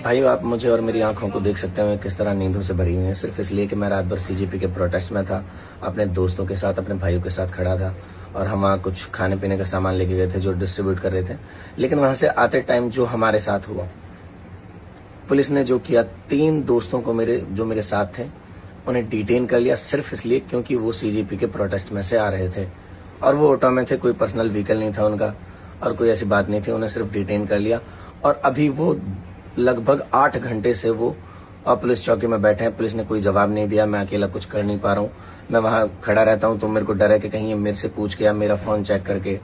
भाइयों, आप मुझे और मेरी आंखों को देख सकते हैं किस तरह नींदों से भरी हुई हैं, सिर्फ इसलिए कि मैं रात भर सीजेपी के प्रोटेस्ट में था, अपने दोस्तों के साथ, अपने भाइयों के साथ खड़ा था और हम वहाँ कुछ खाने पीने का सामान लेके गए थे जो डिस्ट्रीब्यूट कर रहे थे। लेकिन वहां से आते टाइम जो हमारे साथ हुआ, पुलिस ने जो किया, 3 दोस्तों को जो मेरे साथ थे उन्हें डिटेन कर लिया, सिर्फ इसलिए क्योंकि वो सीजेपी के प्रोटेस्ट में से आ रहे थे और वो ऑटो में थे, कोई पर्सनल व्हीकल नहीं था उनका और कोई ऐसी बात नहीं थी। उन्हें सिर्फ डिटेन कर लिया और अभी वो लगभग 8 घंटे से वो पुलिस चौकी में बैठे हैं। पुलिस ने कोई जवाब नहीं दिया। मैं अकेला कुछ कर नहीं पा रहा हूँ। मैं वहां खड़ा रहता हूँ तो मेरे को डर है कि कहीं ये मेरे से पूछ के या मेरा फोन चेक करके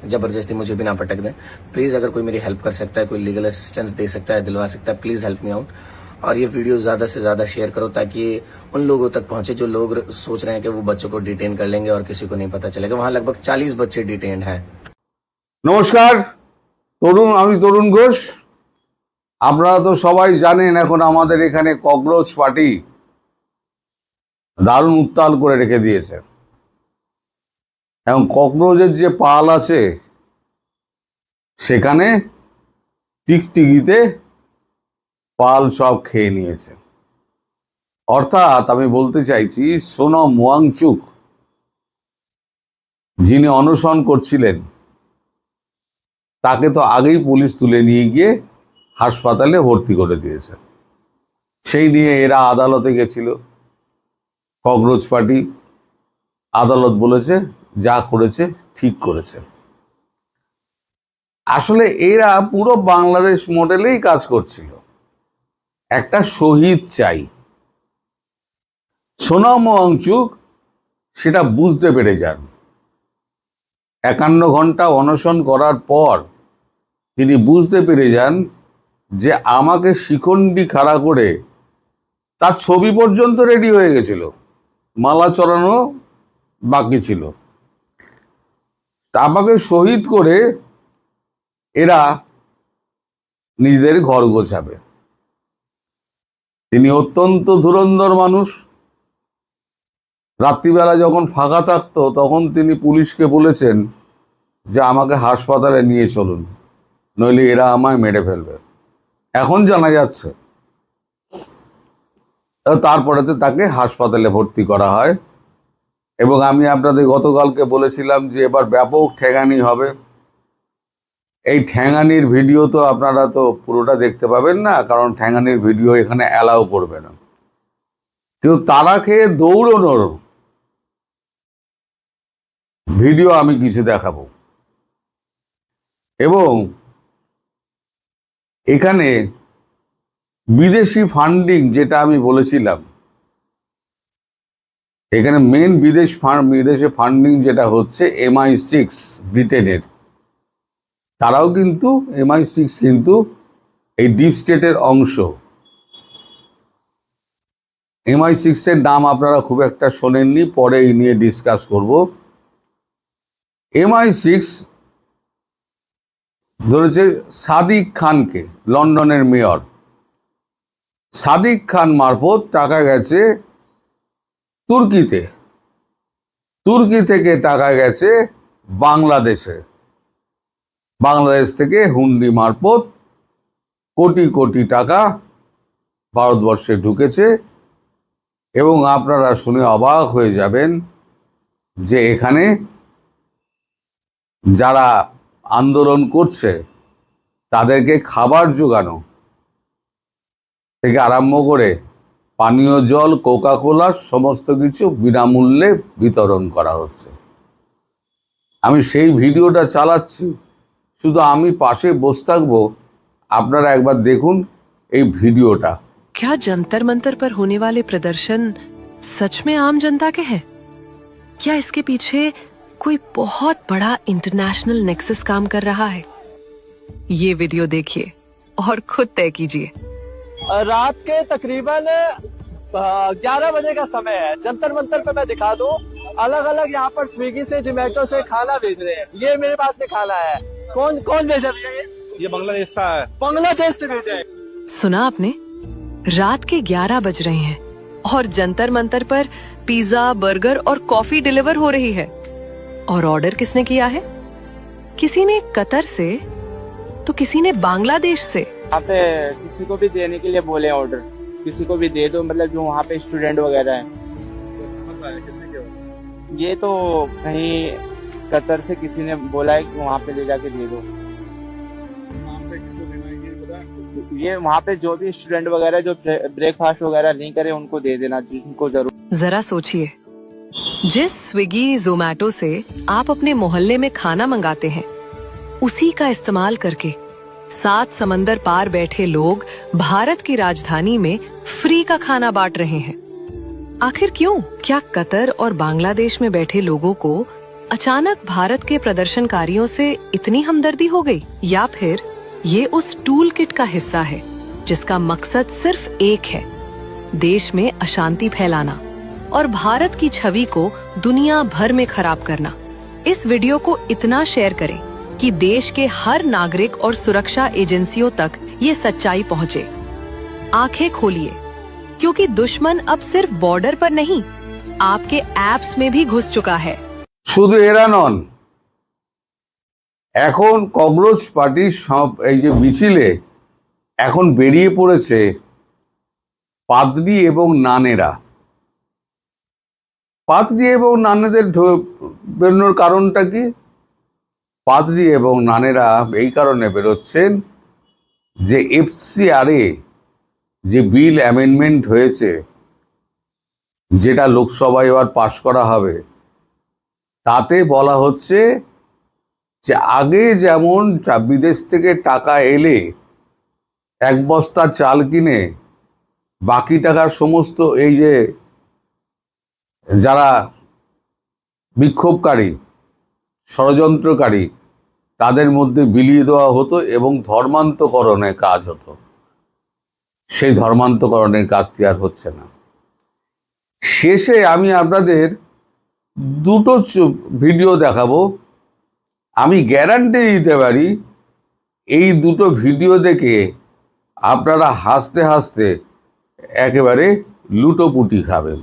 जबरदस्ती मुझे भी ना पटक दें। प्लीज अगर कोई मेरी हेल्प कर सकता है, कोई लीगल असिस्टेंस दे सकता है, दिलवा सकता है, प्लीज हेल्प मी आउट। और ये वीडियो ज्यादा से ज्यादा शेयर करो ताकि उन लोगों तक पहुंचे जो लोग सोच रहे हैं कि वो बच्चों को डिटेन कर लेंगे और किसी को नहीं पता चलेगा। वहां लगभग 40 बच्चे डिटेन्ड हैं। নমস্কার, আমি তরুণ ঘোষ। আপনারা তো সবাই জানেন এখন আমাদের এখানে ককরোচ পার্টি দারুণ উত্তাল করে রেখে দিয়েছে। এবং ককরোচের যে পাল আছে সেখানে টিকটিকিতে পাল সব খেয়ে নিয়েছে। অর্থাৎ আমি বলতে চাইছি, সোনম ওয়াংচুক যিনি অনশন করছিলেন তাকে তো আগেই পুলিশ তুলে নিয়ে গিয়ে হাসপাতালে ভর্তি করে দিয়েছে। সেই নিয়ে এরা আদালতে গেছিল। ককরোচ পার্টি আদালত বলেছে যা করেছে ঠিক করেছে। আসলে এরা পুরো বাংলাদেশ মডেলেই কাজ করছিল। একটা শহীদ চাই। সোনম ওয়াংচুক সেটা বুঝতে পেরে যান। 51 ঘন্টা অনশন করার পর তিনি বুঝতে পেরে যান যে আমাকে শিখণ্ডি খাড়া করে তার ছবি পর্যন্ত রেডি হয়ে গেছিল, মালা চড়ানো বাকি ছিল। আমাকে শহীদ করে এরা নিজেদের ঘর গোছাবে। তিনি অত্যন্ত ধুরন্ধর মানুষ। রাত্রিবেলা যখন ফাঁকা থাকতো তখন তিনি পুলিশকে বলেছেন যে আমাকে হাসপাতালে নিয়ে চলুন, নইলে এরা আমায় মেরে ফেলবে। এখন জানা যাচ্ছে তারপরেতে তাকে হাসপাতালে ভর্তি করা হয়। এবং আমি আপনাদের গতকালকে বলেছিলাম যে এবার ব্যাপক ঠ্যাঙানি হবে। এই ঠ্যাঙানির ভিডিও তো আপনারা তো পুরোটা দেখতে পাবেন না, কারণ ঠ্যাঙানির ভিডিও এখানে অ্যালাউ করবে না। কিন্তু তারা খেয়ে দৌড়নোর ভিডিও আমি কিছু দেখাবো। এবং এখানে বিদেশি ফান্ডিং যেটা আমি বলেছিলাম, এখানে মেন বিদেশে ফান্ডিং যেটা হচ্ছে MI6 ব্রিটেনের, তারাও কিন্তু MI6 কিন্তু এই ডিপ স্টেটের অংশ। MI6 এর নাম আপনারা খুব একটা শোনেননি, পরে এই নিয়ে ডিসকাস করব। MI6 ধরেছে সাদিক খানকে, লন্ডনের মেয়র সাদিক খান মারফত টাকা গেছে তুর্কিতে, তুর্কি থেকে টাকা গেছে বাংলাদেশে, বাংলাদেশ থেকে হুন্ডি মারফত কোটি কোটি টাকা ভারতবর্ষে ঢুকেছে। এবং আপনারা শুনে অবাক হয়ে যাবেন যে এখানে যারা আন্দোলন করছে তাদেরকে খাবার জোগানো থেকে আরম্ভ করে পানীয় জল, কোকা কোলা সমস্ত কিছু বিনামূল্যে বিতরণ করা হচ্ছে। আমি সেই ভিডিওটা চালাচ্ছি, শুধু আমি পাশে বসে থাকবো, আপনারা একবার দেখুন এই ভিডিওটা। क्या जंतर मंतर पर होने वाले प्रदर्शन सच में आम जनता के हैं? क्या इसके पीछे कोई बहुत बड़ा इंटरनेशनल नेक्सस काम कर रहा है? ये वीडियो देखिए और खुद तय कीजिए। रात के तकरीबन 11 बजे का समय है। जंतर मंतर पे मैं दिखा दूं, अलग अलग यहाँ पर स्विगी से, जोमेटो से खाना भेज रहे हैं। ये मेरे पास में खाना है। कौन कौन भेजा भैया? ये बांग्लादेश से है। बांग्लादेश से भेजा है। सुना आपने? रात के 11 बज रहे हैं और जंतर मंतर पर पिज्जा, बर्गर और कॉफी डिलीवर हो रही है। और ऑर्डर किसने किया है? किसी ने कतर से तो किसी ने बांग्लादेश से। वहाँ पे किसी को भी देने के लिए बोले ऑर्डर, किसी को भी दे दो, मतलब जो वहाँ पे स्टूडेंट वगैरह है। ये तो कहीं कतर से किसी ने बोला है कि वहाँ पे ले जाके दे दो। ये वहाँ पे जो भी स्टूडेंट वगैरह जो ब्रेकफास्ट वगैरह नहीं करे उनको दे देना, जिनको जरूर। जरा सोचिए, जिस स्विगी जोमैटो से आप अपने मोहल्ले में खाना मंगाते हैं, उसी का इस्तेमाल करके 7 समंदर पार बैठे लोग भारत की राजधानी में फ्री का खाना बांट रहे हैं। आखिर क्यों? क्या कतर और बांग्लादेश में बैठे लोगों को अचानक भारत के प्रदर्शनकारियों से इतनी हमदर्दी हो गई, या फिर ये उस टूल किट का हिस्सा है जिसका मकसद सिर्फ एक है, देश में अशांति फैलाना और भारत की छवि को दुनिया भर में खराब करना। इस वीडियो को इतना शेयर करें कि देश के हर नागरिक और सुरक्षा एजेंसियों तक ये सच्चाई पहुंचे। आंखें खोलिए, क्योंकि दुश्मन अब सिर्फ बॉर्डर पर नहीं, आपके ऐप्स में भी घुस चुका है। শুধু এরা নন, এখন কংগ্রেস পার্টির এই যে মিছিলে এখন বেরিয়ে পড়েছে পাদ্রী এবং নানেরা। পাদ্রী এবং নানেদের বেরোনোর কারণটা কি? পাদ্রী এবং নানেরা এই কারণে বেরোচ্ছেন যে এফসিআরে যে বিল অ্যামেন্ডমেন্ট হয়েছে, যেটা লোকসভায় এবার পাশ করা হবে, তাতে বলা হচ্ছে যে আগে যেমন বিদেশ থেকে টাকা এলে এক বস্তা চাল কিনে বাকি টাকার সমস্ত এই যে যারা বিক্ষোভকারী ষড়যন্ত্রকারী তাদের মধ্যে বিলিয়ে দেওয়া হতো এবং ধর্মান্তকরণের কাজ হতো, সেই ধর্মান্তকরণের কাজটি আর হচ্ছে না। শেষে আমি আপনাদের দুটো ভিডিও দেখাবো। আমি গ্যারান্টি দিতে পারি এই দুটো ভিডিও দেখে আপনারা হাসতে হাসতে একেবারে লুটোপুটি খাবেন।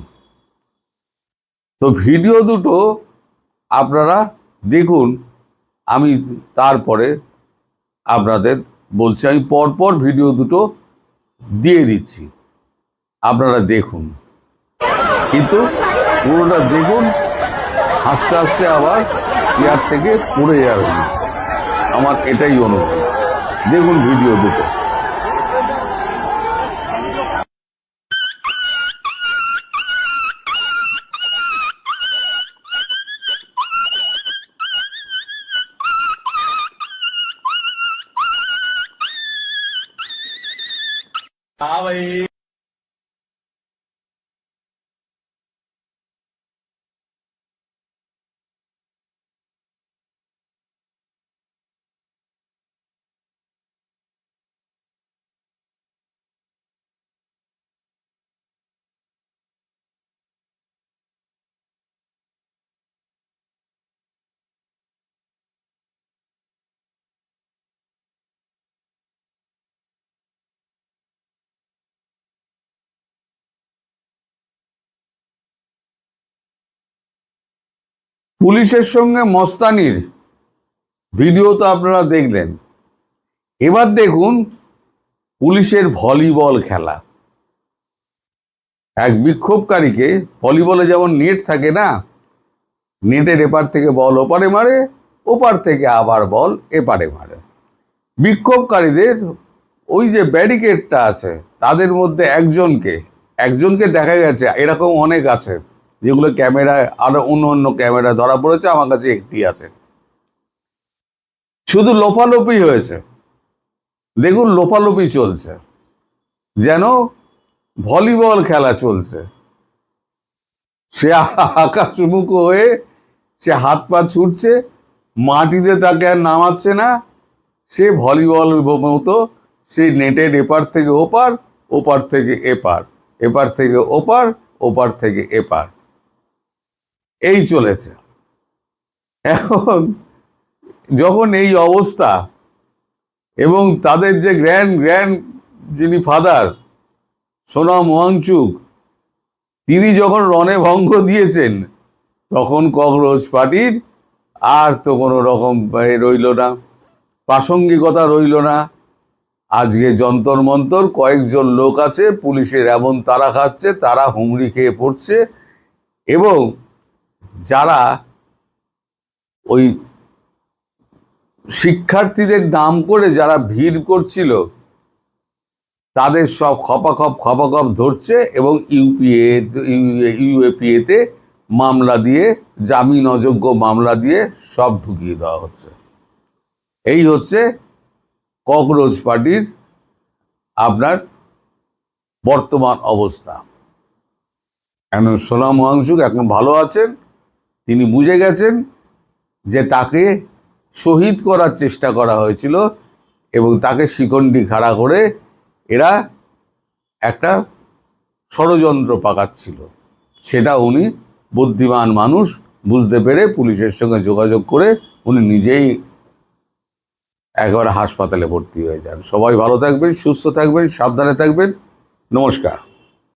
তো ভিডিও দুটো আপনারা দেখুন, আমি তারপরে আপনাদের বলছি। আমি পরপর ভিডিও দুটো দিয়ে দিচ্ছি, আপনারা দেখুন, কিন্তু পুরোটা দেখুন, হাসতে হাসতে আবার চেয়ার থেকে পড়ে যাবেন, আমার এটাই অনুরোধ। দেখুন ভিডিও দুটো। हाँ भाई। পুলিশের সঙ্গে মস্তানির ভিডিও তো আপনারা দেখলেন, এবার দেখুন পুলিশের ভলিবল খেলা। এক বিক্ষোভকারীকে, ভলিবলে যেমন নেট থাকে না, নেটের এপার থেকে বল ওপারে মারে, ওপার থেকে আবার বল এপারে মারে। বিক্ষোভকারীদের ওই যে ব্যারিকেডটা আছে তাদের মধ্যে একজনকে দেখা গেছে, এরকম অনেক আছে যেগুলো ক্যামেরায় আরো অন্য ক্যামেরায় ধরা পড়েছে, আমার কাছে একটি আছে। শুধু লোপালোপি হয়েছে, দেখুন লোপালোপি চলছে, যেন ভলিবল খেলা চলছে। সে আকাশমুখ হয়ে সে হাত পা ছুটছে, মাটিতে তাকে আর নামাচ্ছে না, সে ভলিবল মতো সেই নেটের এপার থেকে ওপার, ওপার থেকে এপার, এপার থেকে ওপার, ওপার থেকে এপার, এই চলেছে। এখন যখন এই অবস্থা, এবং তাদের যে গ্র্যান্ড যিনি ফাদার সোনাম ওয়াংচুক, তিনি যখন রণে ভঙ্গ দিয়েছেন, তখন কংগ্রেস পার্টির আর তো কোনো রকম রইল না, প্রাসঙ্গিকতা রইল না। আজকে যন্তর মন্তর কয়েকজন লোক আছে, পুলিশের এমন তারা খাচ্ছে, তারা হুমড়ি খেয়ে পড়ছে, এবং যারা ওই শিক্ষার্থীদের নাম করে যারা ভিড় করছিল তাদের সব খপাখপ ধরছে এবং ইউএপিএতে মামলা দিয়ে, জামিন অযোগ্য মামলা দিয়ে সব ঢুকিয়ে দেওয়া হচ্ছে। এই হচ্ছে ককরোচ পার্টির আপনার বর্তমান অবস্থা। এখন সোনাম ওয়াংচুক এখন ভালো আছেন, তিনি বুঝে গেছেন যে তাকে শহীদ করার চেষ্টা করা হয়েছিল এবং তাকে শিকন্ডি খাড়া করে এরা একটা ষড়যন্ত্র পাকাচ্ছিল, সেটা উনি বুদ্ধিমান মানুষ বুঝতে পেরে পুলিশের সঙ্গে যোগাযোগ করে উনি নিজেই একবার হাসপাতালে ভর্তি হয়ে যান। সবাই ভালো থাকবেন, সুস্থ থাকবেন, সাবধানে থাকবেন। নমস্কার।